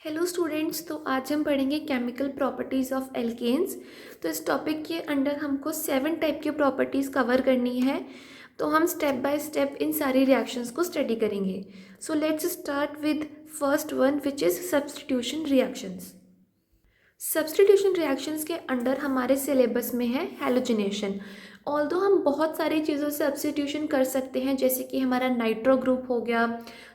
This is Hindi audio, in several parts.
हेलो स्टूडेंट्स, तो आज हम पढ़ेंगे केमिकल प्रॉपर्टीज़ ऑफ एल्केन्स। तो इस टॉपिक के अंडर हमको 7 टाइप की प्रॉपर्टीज़ कवर करनी है। तो हम स्टेप बाय स्टेप इन सारी रिएक्शंस को स्टडी करेंगे। So let's start with first one which is substitution reactions. Substitution reactions के अंडर हमारे सिलेबस में है हैलोजिनेशन। ऑल्दो हम बहुत सारी चीज़ों से सब्स्टिट्यूशन कर सकते हैं, जैसे कि हमारा नाइट्रो ग्रुप हो गया,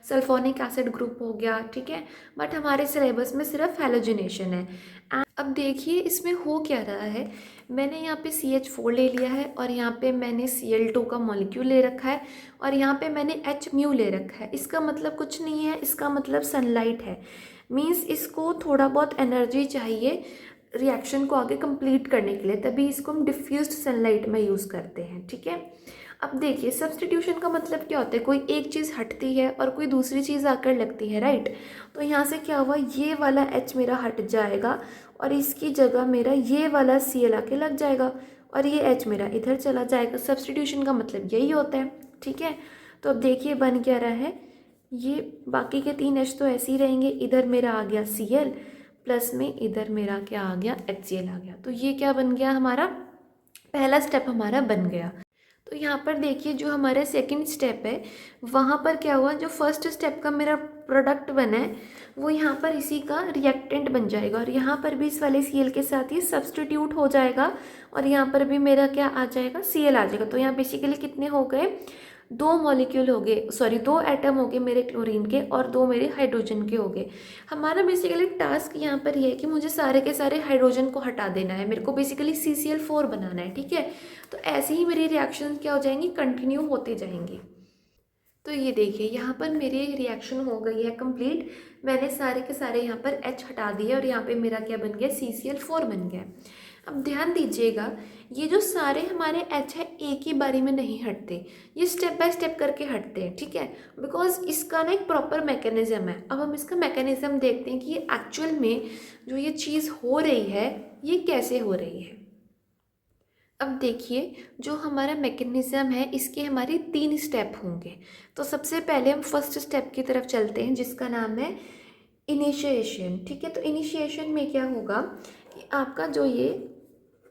सल्फोनिक एसिड ग्रुप हो गया, ठीक है। बट हमारे सिलेबस में सिर्फ हैलोजिनेशन है। अब देखिए इसमें हो क्या रहा है। मैंने यहाँ पे CH4 ले लिया है और यहाँ पे मैंने Cl2 का मॉलिक्यूल ले रखा है और यहाँ पे मैंने H म्यू ले रखा है। इसका मतलब कुछ नहीं है, इसका मतलब सनलाइट है। मीन्स इसको थोड़ा बहुत एनर्जी चाहिए रिएक्शन को आगे कंप्लीट करने के लिए, तभी इसको हम डिफ्यूज्ड सनलाइट में यूज़ करते हैं, ठीक है। अब देखिए सब्स्टिट्यूशन का मतलब क्या होता है, कोई एक चीज़ हटती है और कोई दूसरी चीज़ आकर लगती है, राइट। तो यहाँ से क्या हुआ, ये वाला H मेरा हट जाएगा और इसकी जगह मेरा ये वाला Cl आके लग जाएगा और ये H मेरा इधर चला जाएगा। सब्स्टिट्यूशन का मतलब यही होता है, ठीक है। तो अब देखिए बन क्या रहा है, ये बाकी के 3 H तो ऐसे ही रहेंगे। इधर मेरा आ गया Cl प्लस में इधर मेरा क्या आ गया, HCl आ गया। तो ये क्या बन गया, हमारा पहला स्टेप हमारा बन गया। तो यहाँ पर देखिए जो हमारा सेकंड स्टेप है, वहाँ पर क्या हुआ, जो फर्स्ट स्टेप का मेरा प्रोडक्ट बना है वो यहाँ पर इसी का रिएक्टेंट बन जाएगा और यहाँ पर भी इस वाले Cl के साथ ही सब्स्टिट्यूट हो जाएगा और यहाँ पर भी मेरा क्या आ जाएगा, Cl आ जाएगा। तो यहाँ बेसिकली कितने हो गए, 2 मॉलिक्यूल हो गए, सॉरी 2 एटम हो गए मेरे क्लोरीन के और 2 मेरे हाइड्रोजन के हो गए। हमारा बेसिकली टास्क यहाँ पर ये है कि मुझे सारे के सारे हाइड्रोजन को हटा देना है, मेरे को बेसिकली CCl4 बनाना है, ठीक है। तो ऐसे ही मेरी रिएक्शन क्या हो जाएंगी, कंटिन्यू होते जाएंगी। तो ये देखिए यहाँ पर मेरी रिएक्शन हो गई है कंप्लीट। मैंने सारे के सारे यहाँ पर H हटा दिए और यहाँ पे मेरा क्या बन गया, CCl4 बन गया। अब ध्यान दीजिएगा, ये जो सारे हमारे H है एक ही बारी में नहीं हटते, ये स्टेप बाय स्टेप करके हटते हैं, ठीक है। बिकॉज इसका ना एक प्रॉपर मैकेनिज्म है। अब हम इसका मैकेनिज्म देखते हैं कि ये एक्चुअल में जो ये चीज़ हो रही है ये कैसे हो रही है। अब देखिए जो हमारा मैकेनिज़्म है इसके हमारे 3 स्टेप होंगे। तो सबसे पहले हम फर्स्ट स्टेप की तरफ चलते हैं जिसका नाम है इनिशिएशन, ठीक है। तो इनिशिएशन में क्या होगा कि आपका जो ये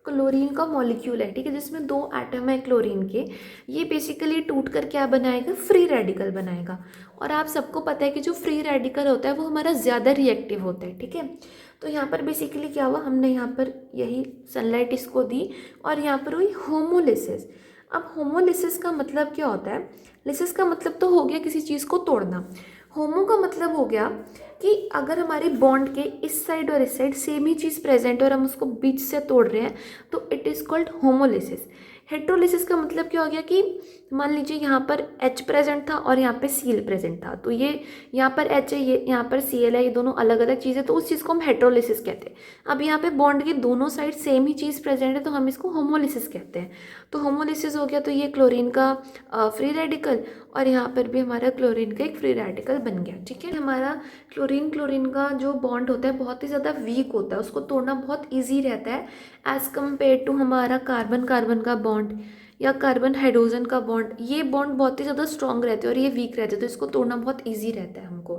क्लोरीन का मॉलिक्यूल है, ठीक है, जिसमें 2 एटम है क्लोरीन के, ये बेसिकली टूट कर क्या बनाएगा, फ्री रेडिकल बनाएगा। और आप सबको पता है कि जो फ्री रेडिकल होता है वो हमारा ज़्यादा रिएक्टिव होता है, ठीक है। तो यहाँ पर बेसिकली क्या हुआ, हमने यहाँ पर यही सनलाइट इसको दी और यहाँ पर हुई होमोलिसिस। अब होमोलिसिस का मतलब क्या होता है, लिसिस का मतलब तो हो गया किसी चीज़ को तोड़ना, होमो का मतलब हो गया कि अगर हमारे बॉन्ड के इस साइड और इस साइड सेम ही चीज़ प्रेजेंट है और हम उसको बीच से तोड़ रहे हैं तो इट इज़ कॉल्ड होमोलिसिस। हेट्रोलिसिस का मतलब क्या हो गया कि मान लीजिए यहाँ पर H प्रेजेंट था और यहाँ पे Cl प्रेजेंट था, तो ये यहाँ पर H है, ये यहाँ पर Cl है, ये दोनों अलग अलग चीज़ें, तो उस चीज़ को हम हेट्रोलिसिस कहते हैं। अब यहाँ पे बॉन्ड की दोनों साइड सेम ही चीज़ प्रेजेंट है तो हम इसको होमोलिसिस कहते हैं। तो होमोलिसिस हो गया, तो ये क्लोरीन का फ्री रेडिकल और यहाँ पर भी हमारा क्लोरीन का एक फ्री रेडिकल बन गया, ठीक है। हमारा क्लोरीन का जो बॉन्ड होता है बहुत ही ज़्यादा वीक होता है, उसको तोड़ना बहुत ईजी रहता है एज़ कम्पेयर टू हमारा कार्बन कार्बन का बॉन्ड या कार्बन हाइड्रोजन का बॉन्ड। ये बॉन्ड बहुत ही ज़्यादा स्ट्रॉन्ग रहते हैं और ये वीक रहते हैं, तो इसको तोड़ना बहुत ईजी रहता है हमको।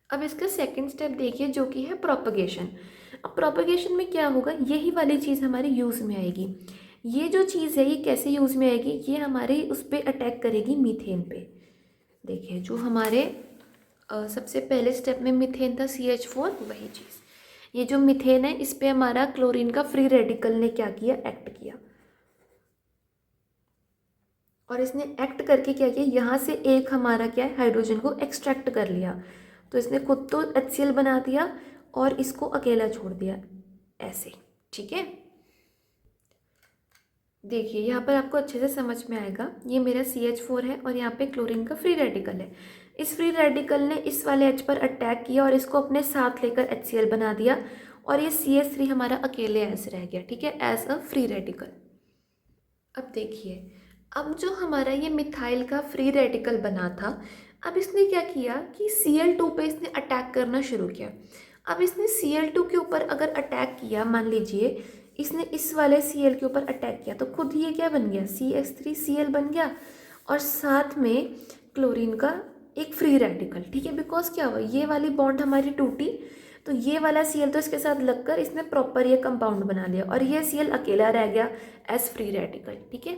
अब इसका सेकंड स्टेप देखिए जो कि है प्रोपगेशन। अब प्रोपगेशन में क्या होगा, यही वाली चीज़ हमारे यूज़ में आएगी। ये जो चीज़ है ये कैसे यूज़ में आएगी, ये हमारे उस पर अटैक करेगी मीथेन पे। देखिए जो हमारे सबसे पहले स्टेप में मीथेन था CH4, वही चीज़, ये जो मीथेन है इस पे हमारा क्लोरीन का फ्री रेडिकल ने क्या किया, एक्ट किया। और इसने एक्ट करके क्या किया, यहाँ से एक हमारा क्या है, हाइड्रोजन को एक्सट्रैक्ट कर लिया। तो इसने खुद तो HCl बना दिया और इसको अकेला छोड़ दिया ऐसे, ठीक है। देखिए यहाँ पर आपको अच्छे से समझ में आएगा, ये मेरा CH4 है और यहाँ पे क्लोरीन का फ्री रेडिकल है। इस फ्री रेडिकल ने इस वाले H पर अटैक किया और इसको अपने साथ लेकर HCl बना दिया और ये CH3 हमारा अकेले ऐसे रह गया, ठीक है, एज अ फ्री रेडिकल। अब देखिए, अब जो हमारा ये मिथाइल का फ्री रेडिकल बना था, अब इसने क्या किया कि Cl2 पे इसने अटैक करना शुरू किया। अब इसने Cl2 के ऊपर अगर अटैक किया, मान लीजिए इसने इस वाले Cl के ऊपर अटैक किया, तो खुद ये क्या बन गया, CH3Cl बन गया और साथ में क्लोरीन का एक फ्री रेडिकल, ठीक है। बिकॉज क्या हुआ, ये वाली बॉन्ड हमारी टूटी, तो ये वाला Cl तो इसके साथ लगकर इसने प्रॉपर ये कंपाउंड बना लिया और ये Cl अकेला रह गया एज फ्री रेडिकल, ठीक है।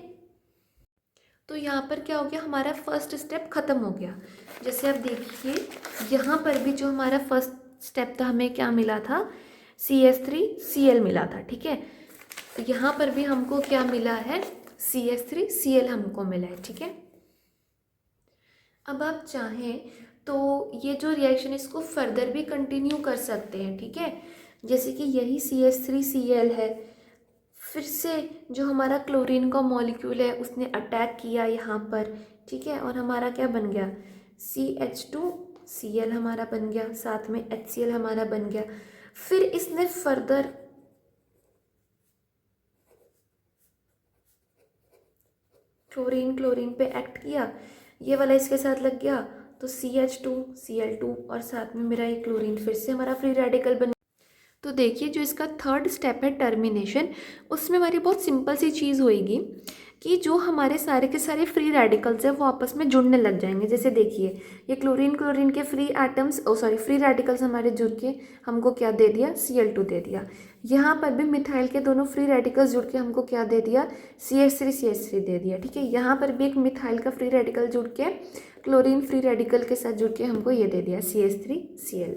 तो यहाँ पर क्या हो गया, हमारा फर्स्ट स्टेप ख़त्म हो गया। जैसे आप देखिए यहाँ पर भी जो हमारा फर्स्ट स्टेप था, हमें क्या मिला था, CH3Cl मिला था, ठीक है। यहाँ पर भी हमको क्या मिला है, CH3Cl हमको मिला है, ठीक है। अब आप चाहें तो ये जो रिएक्शन इसको फर्दर भी कंटिन्यू कर सकते हैं, ठीक है। जैसे कि यही CH3Cl है, फिर से जो हमारा क्लोरीन का मॉलिक्यूल है उसने अटैक किया यहाँ पर, ठीक है, और हमारा क्या बन गया, CH2Cl हमारा बन गया, साथ में HCl हमारा बन गया। फिर इसने फर्दर क्लोरीन पे एक्ट किया, ये वाला इसके साथ लग गया, तो CH2Cl2 और साथ में मेरा ये क्लोरीन फिर से हमारा फ्री रेडिकल बन। तो देखिए जो इसका थर्ड स्टेप है टर्मिनेशन, उसमें हमारी बहुत सिंपल सी चीज़ होएगी कि जो हमारे सारे के सारे फ्री रेडिकल्स हैं वो आपस में जुड़ने लग जाएंगे। जैसे देखिए ये क्लोरीन के फ्री एटम्स फ्री रेडिकल्स हमारे जुड़ के हमको क्या दे दिया, Cl2 दे दिया। यहाँ पर भी मिथाइल के दोनों फ्री रेडिकल्स जुड़ के हमको क्या दे दिया, CH3 दे दिया, ठीक है। यहाँ पर भी एक मिथाइल का फ्री रेडिकल जुड़ के क्लोरीन फ्री रेडिकल के साथ जुड़ के हमको ये दे दिया, CH3Cl।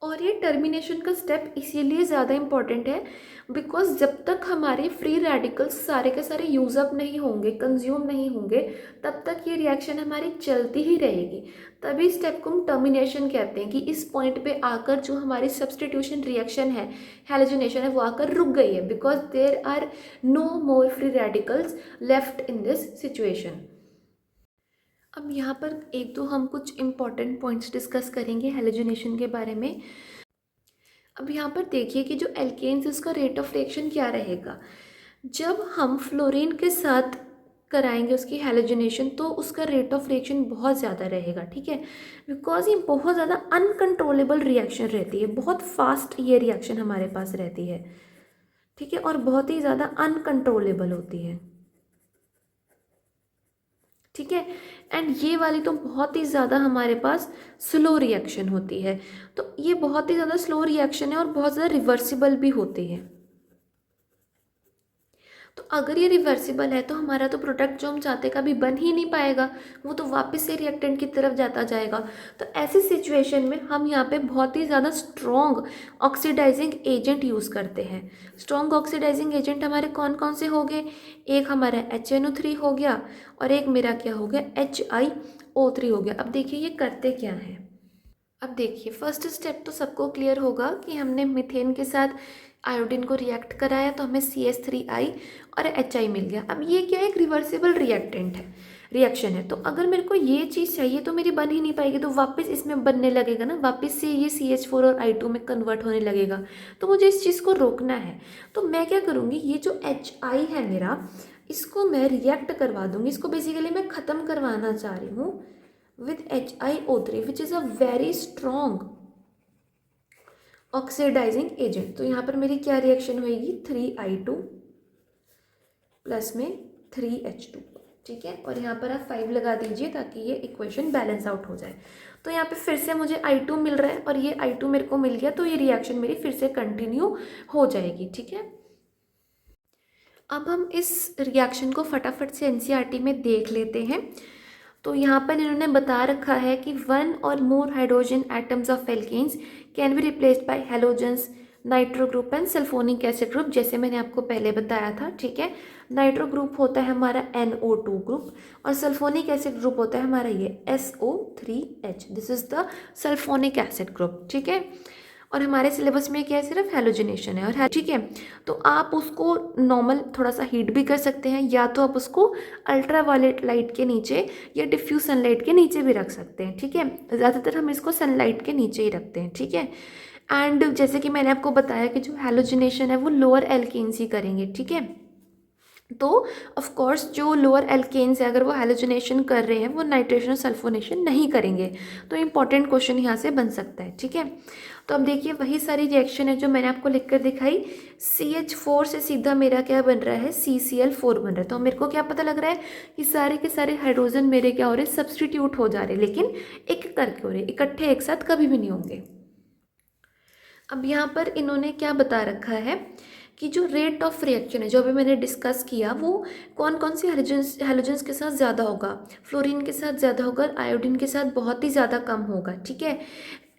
और ये टर्मिनेशन का स्टेप इसीलिए ज़्यादा इम्पॉर्टेंट है बिकॉज जब तक हमारे फ्री रेडिकल्स सारे के सारे यूज़ अप नहीं होंगे, कंज्यूम नहीं होंगे, तब तक ये रिएक्शन हमारी चलती ही रहेगी। तभी स्टेप को हम टर्मिनेशन कहते हैं कि इस पॉइंट पे आकर जो हमारी सब्सटीट्यूशन रिएक्शन है, हैलोजनेशन है, वो आकर रुक गई है because there are no more free radicals left in this situation. अब यहाँ पर एक दो हम कुछ इम्पॉर्टेंट पॉइंट्स डिस्कस करेंगे हैलोजनेशन के बारे में। अब यहाँ पर देखिए कि जो एल्केन्स उसका रेट ऑफ रिएक्शन क्या रहेगा। जब हम फ्लोरीन के साथ कराएंगे उसकी हैलोजनेशन तो उसका रेट ऑफ रिएक्शन बहुत ज़्यादा रहेगा, ठीक है, बिकॉज ये बहुत ज़्यादा अनकंट्रोलेबल रिएक्शन रहती है, बहुत फास्ट ये रिएक्शन हमारे पास रहती है, ठीक है, और बहुत ही ज़्यादा अनकंट्रोलेबल होती है, ठीक है। एंड ये वाली तो बहुत ही ज़्यादा हमारे पास स्लो रिएक्शन होती है, तो ये बहुत ही ज़्यादा स्लो रिएक्शन है और बहुत ज़्यादा रिवर्सिबल भी होती है। तो अगर ये रिवर्सिबल है तो हमारा तो प्रोडक्ट जो हम चाहते कभी बन ही नहीं पाएगा, वो तो वापस से रिएक्टेंट की तरफ जाता जाएगा। तो ऐसी सिचुएशन में हम यहाँ पे बहुत ही ज़्यादा स्ट्रॉन्ग ऑक्सीडाइजिंग एजेंट यूज़ करते हैं। स्ट्रॉन्ग ऑक्सीडाइजिंग एजेंट हमारे कौन कौन से हो गए, एक हमारा HNO3 हो गया और एक मेरा क्या हो गया, HiO3 हो गया। अब देखिए ये करते क्या हैं। अब देखिए फर्स्ट स्टेप तो सबको क्लियर होगा कि हमने मीथेन के साथ आयोडीन को रिएक्ट कराया तो हमें CH3I और HI मिल गया। अब ये क्या है, एक रिवर्सिबल रिएक्शन है, तो अगर मेरे को ये चीज़ चाहिए तो मेरी बन ही नहीं पाएगी, तो वापस इसमें बनने लगेगा ना, वापस से ये CH4 और I2 में कन्वर्ट होने लगेगा। तो मुझे इस चीज़ को रोकना है, तो मैं क्या करूँगी, ये जो HI है मेरा, इसको मैं रिएक्ट करवा दूँगी। इसको बेसिकली मैं ख़त्म करवाना चाह रही हूँ with HiO3 which is a very strong oxidizing agent. तो यहाँ पर मेरी क्या रिएक्शन होएगी, 3I2 प्लस में 3H2, ठीक है, और यहाँ पर आप 5 लगा दीजिए ताकि ये इक्वेशन बैलेंस आउट हो जाए। तो यहाँ पे फिर से मुझे I2 मिल रहा है और ये I2 मेरे को मिल गया, तो ये रिएक्शन मेरी फिर से कंटिन्यू हो जाएगी, ठीक है। अब हम इस रिएक्शन को फटाफट से NCERT में देख लेते हैं। तो यहाँ पर इन्होंने बता रखा है कि 1 और more hydrogen atoms of alkanes can be replaced by halogens, nitro group and sulphonic acid group, जैसे मैंने आपको पहले बताया था, ठीक है। नाइट्रो ग्रुप होता है हमारा NO2 ग्रुप और सल्फोनिक एसिड ग्रुप होता है हमारा ये SO3H, this is the sulphonic acid group, ठीक है। और हमारे सिलेबस में क्या है, सिर्फ हैलोजनेशन है, और ठीक है, तो आप उसको नॉर्मल थोड़ा सा हीट भी कर सकते हैं, या तो आप उसको अल्ट्रा वायलेट लाइट के नीचे या डिफ्यूज सनलाइट के नीचे भी रख सकते हैं, ठीक है। ज़्यादातर हम इसको सनलाइट के नीचे ही रखते हैं, ठीक है। एंड जैसे कि मैंने आपको बताया कि जो हैलोजनेशन है वो लोअर एल्केन्स ही करेंगे, ठीक है, तो ऑफ कोर्स जो लोअर एल्केन्स है अगर वो हैलोजनेशन कर रहे हैं वो नाइट्रेशन और सल्फोनेशन नहीं करेंगे। तो इम्पॉर्टेंट क्वेश्चन यहाँ से बन सकता है, ठीक है। तो अब देखिए वही सारी रिएक्शन है जो मैंने आपको लिख कर दिखाई। CH4 से सीधा मेरा क्या बन रहा है, CCl4 बन रहा है। तो मेरे को क्या पता लग रहा है कि सारे के सारे हाइड्रोजन मेरे क्या हो रहे हैं, सब्सटीट्यूट हो जा रहे हैं, लेकिन एक करके हो रहे, इकट्ठे एक साथ कभी भी नहीं होंगे। अब यहाँ पर इन्होंने क्या बता रखा है कि जो रेट ऑफ रिएक्शन है जो अभी मैंने डिस्कस किया वो कौन कौन से हैलोजेंस के साथ ज़्यादा होगा, फ्लोरीन के साथ ज़्यादा होगा, आयोडीन के साथ बहुत ही ज़्यादा कम होगा, ठीक है।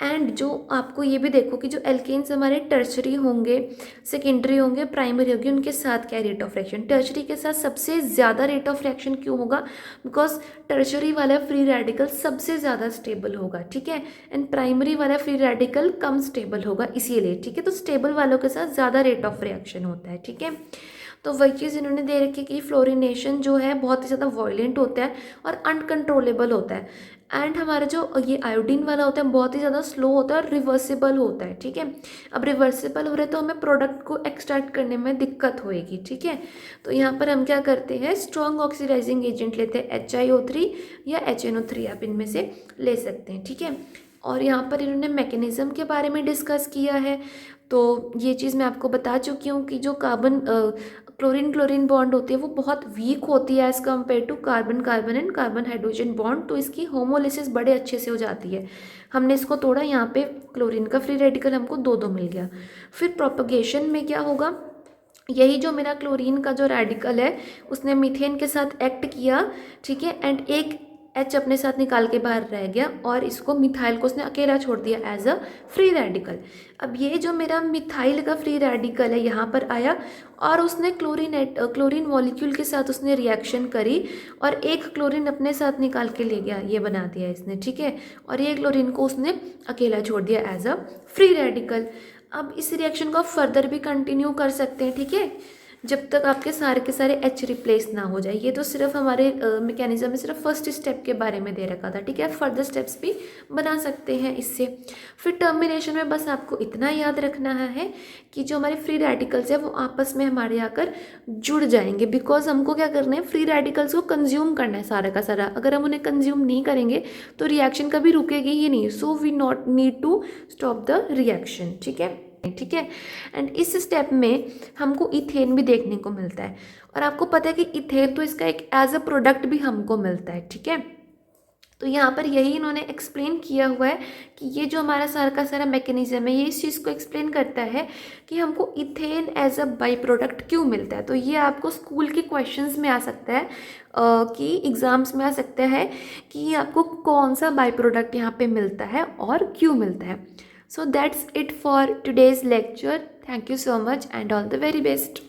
एंड जो आपको ये भी देखो कि जो एल्केन्स हमारे टर्शरी होंगे, सेकेंडरी होंगे, प्राइमरी होंगे, उनके साथ क्या रेट ऑफ रिएक्शन, टर्शरी के साथ सबसे ज़्यादा रेट ऑफ रिएक्शन क्यों होगा, बिकॉज टर्शरी वाला फ्री रेडिकल सबसे ज़्यादा स्टेबल होगा, ठीक है, एंड प्राइमरी वाला फ्री रेडिकल कम स्टेबल होगा इसीलिए, ठीक है। तो स्टेबल वालों के साथ ज़्यादा रेट ऑफ रिएक्शन होता है, ठीक है। तो वही चीज़ इन्होंने दे रखी है कि फ्लोरिनेशन जो है बहुत ही ज़्यादा वॉयलेंट होता है और अनकंट्रोलेबल होता है, एंड हमारा जो ये आयोडीन वाला होता है बहुत ही ज़्यादा स्लो होता है और रिवर्सिबल होता है, ठीक है। अब रिवर्सिबल हो रहा है तो हमें प्रोडक्ट को एक्सट्रैक्ट करने में दिक्कत होएगी, ठीक है। तो यहाँ पर हम क्या करते हैं, स्ट्रॉन्ग ऑक्सीडाइजिंग एजेंट लेते हैं, HiO3 या HNO3 आप इनमें से ले सकते हैं, ठीक है। और यहाँ पर इन्होंने मैकेनिज़्म के बारे में डिस्कस किया है। तो ये चीज़ मैं आपको बता चुकी हूँ कि जो कार्बन क्लोरीन क्लोरीन बॉन्ड होती है वो बहुत वीक होती है as compare to carbon carbon and carbon hydrogen bond, तो इसकी होमोलिसिस बड़े अच्छे से हो जाती है। हमने इसको तोड़ा, यहाँ पे क्लोरीन का फ्री रेडिकल हमको दो दो मिल गया। फिर प्रोपगेशन में क्या होगा, यही जो मेरा क्लोरीन का जो रेडिकल है उसने मीथेन के साथ एक्ट किया, ठीक है, एंड एक H अपने साथ निकाल के बाहर रह गया और इसको मिथाइल को उसने अकेला छोड़ दिया एज अ फ्री रेडिकल। अब ये जो मेरा मिथाइल का फ्री रेडिकल है यहाँ पर आया और उसने क्लोरीन मॉलिक्यूल के साथ उसने रिएक्शन करी और एक क्लोरीन अपने साथ निकाल के ले गया, ये बना दिया इसने, ठीक है, और ये क्लोरीन को उसने अकेला छोड़ दिया एज अ फ्री रेडिकल। अब इस रिएक्शन को आप फर्दर भी कंटिन्यू कर सकते हैं, ठीक है, जब तक आपके सारे के सारे H रिप्लेस ना हो जाए। ये तो सिर्फ हमारे मैकेनिज्म में सिर्फ फर्स्ट स्टेप के बारे में दे रखा था, ठीक है, फर्दर स्टेप्स भी बना सकते हैं इससे। फिर टर्मिनेशन में बस आपको इतना याद रखना है कि जो हमारे फ्री रेडिकल्स है वो आपस में हमारे आकर जुड़ जाएंगे, बिकॉज हमको क्या करना है, फ्री रेडिकल्स को कंज्यूम करना है सारा का सारा। अगर हम उन्हें कंज्यूम नहीं करेंगे तो रिएक्शन कभी रुकेगी ही नहीं, so we not need to stop the reaction, ठीक है, ठीक है। एंड इस स्टेप में हमको इथेन भी देखने को मिलता है और आपको पता है कि इथेन तो इसका एक एज अ प्रोडक्ट भी हमको मिलता है, ठीक है। तो यहाँ पर यही इन्होंने एक्सप्लेन किया हुआ है कि ये जो हमारा सारा का सारा मैकेनिज्म है ये इस चीज़ को एक्सप्लेन करता है कि हमको ethane as a by product क्यों मिलता है। तो ये आपको स्कूल के क्वेश्चंस में आ सकता है कि एग्ज़ाम्स में आ सकता है कि आपको कौन सा बाई प्रोडक्ट यहाँ पे मिलता है और क्यों मिलता है। So that's it for today's lecture. Thank you so much and all the very best.